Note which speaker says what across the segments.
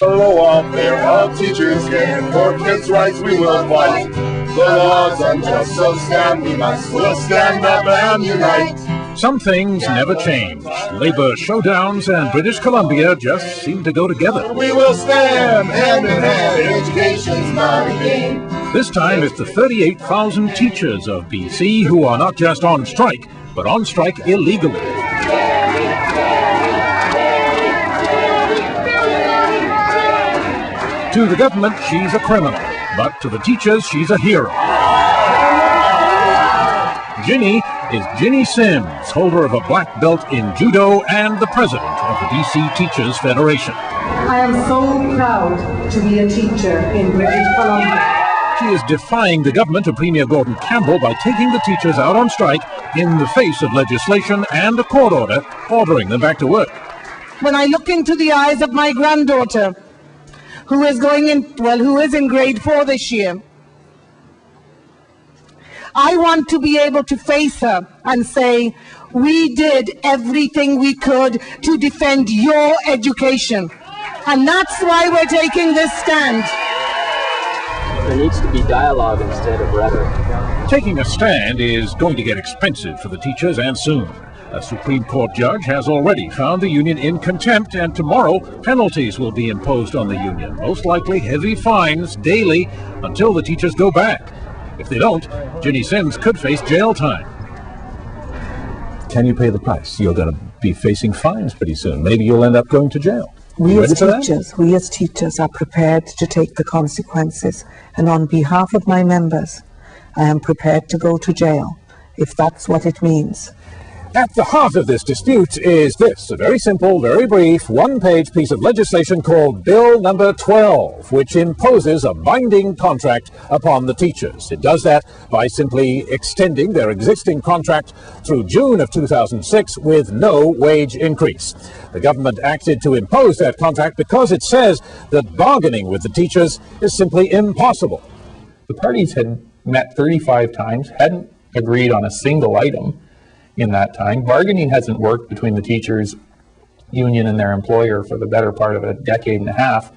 Speaker 1: The welfare of teachers and for kids' rights we will fight. The law's unjust, so stand we must. We'll stand up and unite.
Speaker 2: Some things never change. Labor showdowns and British Columbia just seem to go together.
Speaker 1: We will stand hand in hand. Education's not a game.
Speaker 2: This time it's the 38,000 teachers of BC who are not just on strike, but on strike illegally. To the government, she's a criminal, but to the teachers, she's a hero. Ginny is Ginny Sims, holder of a black belt in judo and the president of the BC Teachers Federation.
Speaker 3: I am so proud to be a teacher in British Columbia.
Speaker 2: She is defying the government of Premier Gordon Campbell by taking the teachers out on strike in the face of legislation and a court order ordering them back to work.
Speaker 3: When I look into the eyes of my granddaughter, who is in grade 4 this year, I want to be able to face her and say, we did everything we could to defend your education. And that's why we're taking this stand.
Speaker 4: There needs to be dialogue instead of rhetoric.
Speaker 2: Taking a stand is going to get expensive for the teachers, and soon. A Supreme Court judge has already found the union in contempt, and tomorrow penalties will be imposed on the union, most likely heavy fines daily until the teachers go back. If they don't, Ginny Sims could face jail time.
Speaker 5: Can you pay the price? You're going to be facing fines pretty soon. Maybe you'll end up going to jail.
Speaker 6: We as teachers are prepared to take the consequences, and on behalf of my members, I am prepared to go to jail, if that's what it means.
Speaker 5: At the heart of this dispute is this, a very simple, very brief, one-page piece of legislation called Bill Number 12, which imposes a binding contract upon the teachers. It does that by simply extending their existing contract through June of 2006 with no wage increase. The government acted to impose that contract because it says that bargaining with the teachers is simply impossible.
Speaker 7: The parties had met 35 times, hadn't agreed on a single item in that time. Bargaining hasn't worked between the teachers union and their employer for the better part of a decade and a half.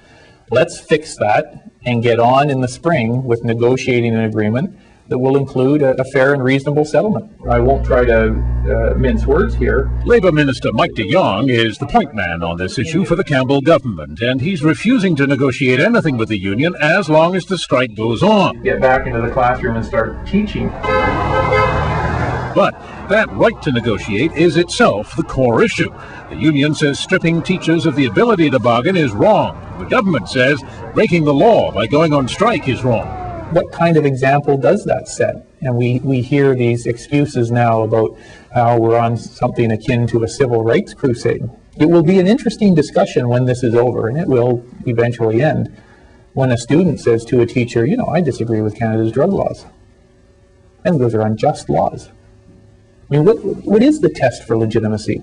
Speaker 7: Let's fix that and get on in the spring with negotiating an agreement that will include a fair and reasonable settlement. I won't try to mince words here.
Speaker 2: Labour Minister Mike de Jong is the point man on this issue for the Campbell government, and he's refusing to negotiate anything with the union as long as the strike goes on.
Speaker 7: Get back into the classroom and start teaching.
Speaker 2: But that right to negotiate is itself the core issue. The union says stripping teachers of the ability to bargain is wrong. The government says breaking the law by going on strike is wrong.
Speaker 7: What kind of example does that set? And we hear these excuses now about how we're on something akin to a civil rights crusade. It will be an interesting discussion when this is over, and it will eventually end, when a student says to a teacher, you know, I disagree with Canada's drug laws. And those are unjust laws. I mean, what is the test for legitimacy?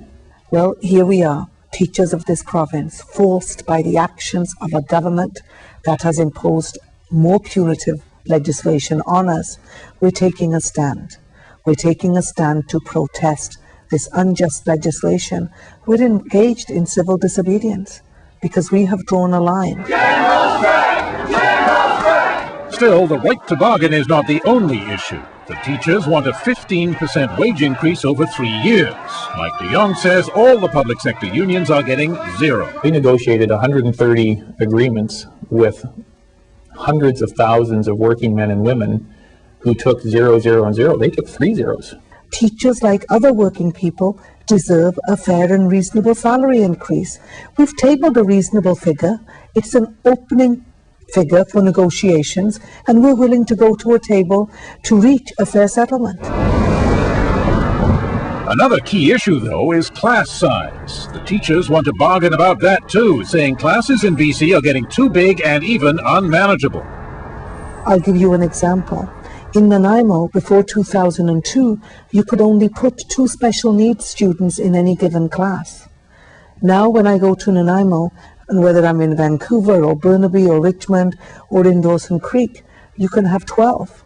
Speaker 6: Well, here we are, teachers of this province, forced by the actions of a government that has imposed more punitive legislation on us. We're taking a stand. We're taking a stand to protest this unjust legislation. We're engaged in civil disobedience because we have drawn a line.
Speaker 2: Still, the right to bargain is not the only issue. The teachers want a 15% wage increase over 3 years. Mike de Jong says all the public sector unions are getting zero.
Speaker 7: We negotiated 130 agreements with hundreds of thousands of working men and women who took 0, 0, and 0. They took 3 zeros.
Speaker 6: Teachers, like other working people, deserve a fair and reasonable salary increase. We've tabled a reasonable figure. It's an opening figure for negotiations, and we're willing to go to a table to reach a fair settlement.
Speaker 2: Another key issue, though, is class size. The teachers want to bargain about that, too, saying classes in BC are getting too big and even unmanageable.
Speaker 6: I'll give you an example. In Nanaimo, before 2002, you could only put 2 special needs students in any given class. Now, when I go to Nanaimo, and whether I'm in Vancouver or Burnaby or Richmond or in Dawson Creek, you can have 12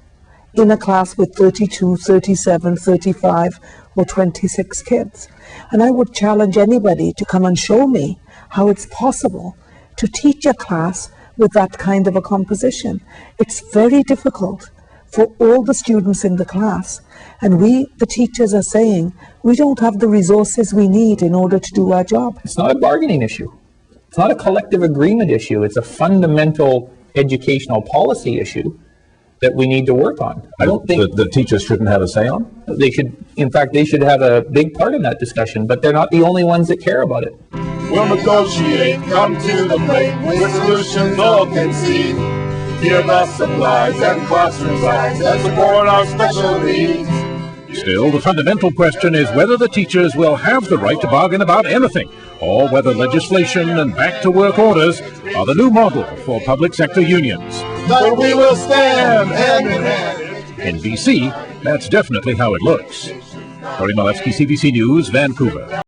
Speaker 6: in a class with 32, 37, 35 or 26 kids. And I would challenge anybody to come and show me how it's possible to teach a class with that kind of a composition. It's very difficult for all the students in the class. And we, the teachers, are saying, we don't have the resources we need in order to do our job.
Speaker 7: It's not a bargaining issue. It's not a collective agreement issue. It's a fundamental educational policy issue that we need to work on. I don't think
Speaker 5: the teachers shouldn't have a say on?
Speaker 7: they should, in fact, they should have a big part in that discussion, but they're not the only ones that care about it.
Speaker 1: We'll negotiate, come to the plate, with solutions all can see. Hear the supplies and classroom size and support our special needs.
Speaker 2: Still, the fundamental question is whether the teachers will have the right to bargain about anything, or whether legislation and back-to-work orders are the new model for public sector unions.
Speaker 1: But we will stand hand in hand.
Speaker 2: In BC, that's definitely how it looks. Cory Malewski, CBC News, Vancouver.